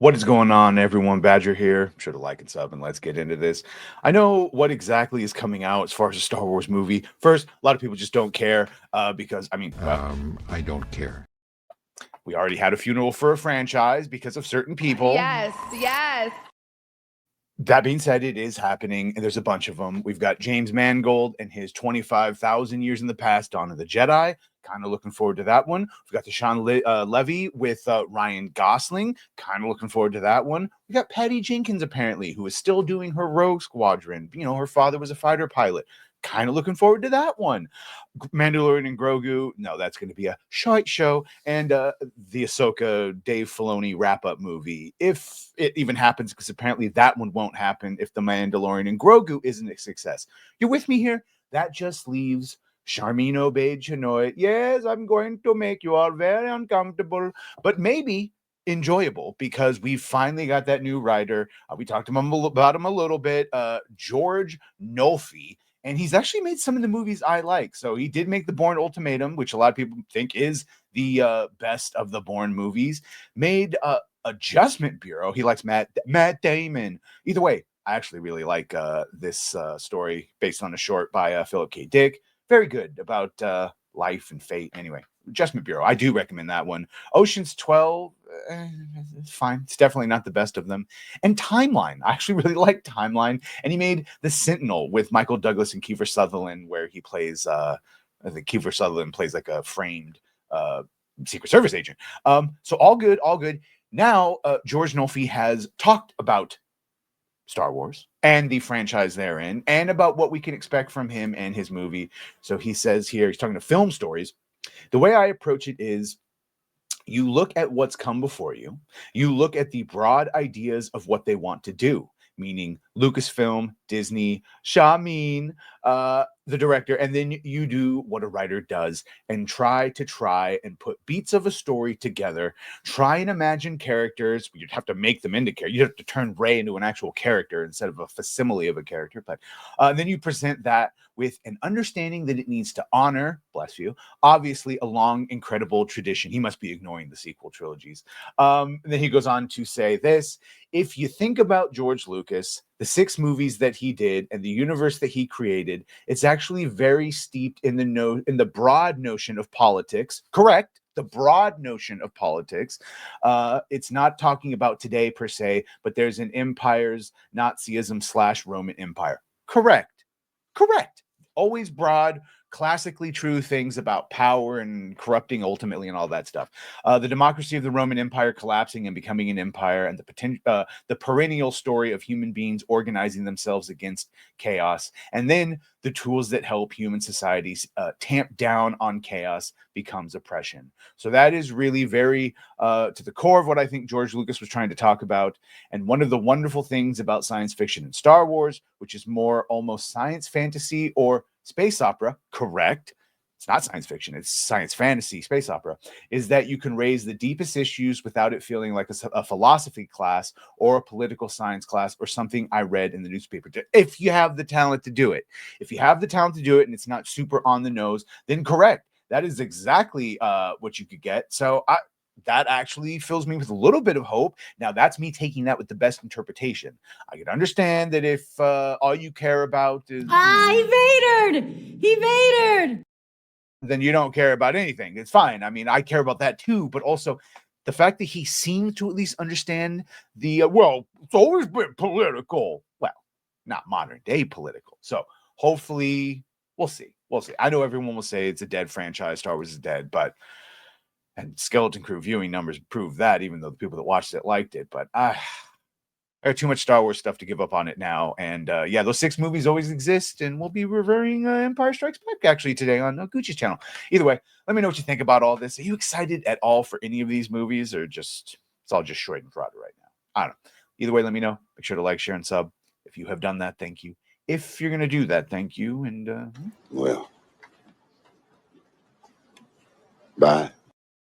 What is going on, everyone? Badger here. Sure to like and sub, and let's get into this. I know what exactly is coming out as far as a Star Wars movie. First, a lot of people just don't care because, well, I don't care. we already had a funeral for a franchise because of certain people. Yes. That being said, it is happening, and there's a bunch of them. We've got James Mangold and his 25,000 years in the past, Dawn of the Jedi. Kind of looking forward to that one. We've got the Sean Levy with Ryan Gosling. Kind of looking forward to that one. We got Patty Jenkins, apparently, who is still doing her Rogue Squadron. You know, her father was a fighter pilot. Kind of looking forward to that one. Mandalorian and Grogu, no, that's going to be a shite show. And the Ahsoka Dave Filoni wrap-up movie, if it even happens, because apparently that one won't happen if the Mandalorian and Grogu isn't a success. You're with me here? That just leaves Charmin Obaid-Chinoy. Yes, I'm going to make you all very uncomfortable, but maybe enjoyable, because we finally got that new writer. We talked about him a little bit, George Nolfi. And he's actually made some of the movies I like. So he did make The Bourne Ultimatum, which a lot of people think is the best of the Bourne movies. Made Adjustment Bureau. He likes Matt Damon. Either way, I actually really like this story based on a short by Philip K. Dick. Very good about life and fate. Anyway, Adjustment Bureau. I do recommend that one. Ocean's 12. It's fine. It's definitely not the best of them. And Timeline. I actually really like Timeline. And he made The Sentinel with Michael Douglas and Kiefer Sutherland, where he plays, I think Kiefer Sutherland plays like a framed Secret Service agent. So all good, all good. Now, George Nolfi has talked about Star Wars and the franchise therein, and about what we can expect from him and his movie. So he says here, he's talking to Film Stories. The way I approach it is, you look at what's come before you. You look at the broad ideas of what they want to do, meaning Lucasfilm, Disney, Shamin, the director, and then you do what a writer does and try and put beats of a story together. Try and imagine characters. You'd have to make them into characters. You'd have to turn Rey into an actual character instead of a facsimile of a character. But then you present that with an understanding that it needs to honor, bless you, obviously a long, incredible tradition. He must be ignoring the sequel trilogies. Then he goes on to say this: if you think about George Lucas, the 6 movies that he did and the universe that he created, it's actually very steeped in the broad notion of politics. Correct. The broad notion of politics. It's not talking about today per se, but there's an empire's Nazism / Roman Empire. Correct. Always broad, classically true things about power and corrupting ultimately and all that stuff. The democracy of the Roman Empire collapsing and becoming an empire, and the perennial story of human beings organizing themselves against chaos, and then the tools that help human societies tamp down on chaos becomes oppression. So that is really very to the core of what I think George Lucas was trying to talk about. And one of the wonderful things about science fiction and Star Wars, which is more almost science fantasy or space opera, correct? It's not science fiction, it's science fantasy, space opera, is that you can raise the deepest issues without it feeling like a philosophy class or a political science class or something I read in the newspaper. If you have the talent to do it. If you have the talent to do it and it's not super on the nose, then correct. That is exactly what you could get. So that actually fills me with a little bit of hope. Now, that's me taking that with the best interpretation. I can understand that if all you care about is... He vatored! Then you don't care about anything. It's fine. I mean, I care about that too, but also the fact that he seems to at least understand well, it's always been political. Well, not modern day political. So hopefully we'll see. I know everyone will say it's a dead franchise. Star Wars is dead, and Skeleton Crew viewing numbers prove that, even though the people that watched it liked it. But I have too much Star Wars stuff to give up on it now. And those 6 movies always exist, and we'll be reviewing Empire Strikes Back actually today on Gucci's channel. Either way, let me know what you think about all this. Are you excited at all for any of these movies, or just it's all just short and fraud right now? I don't know. Either way, let me know. Make sure to like, share, and sub. If you have done that, thank you. If you're going to do that, thank you. And Well, bye.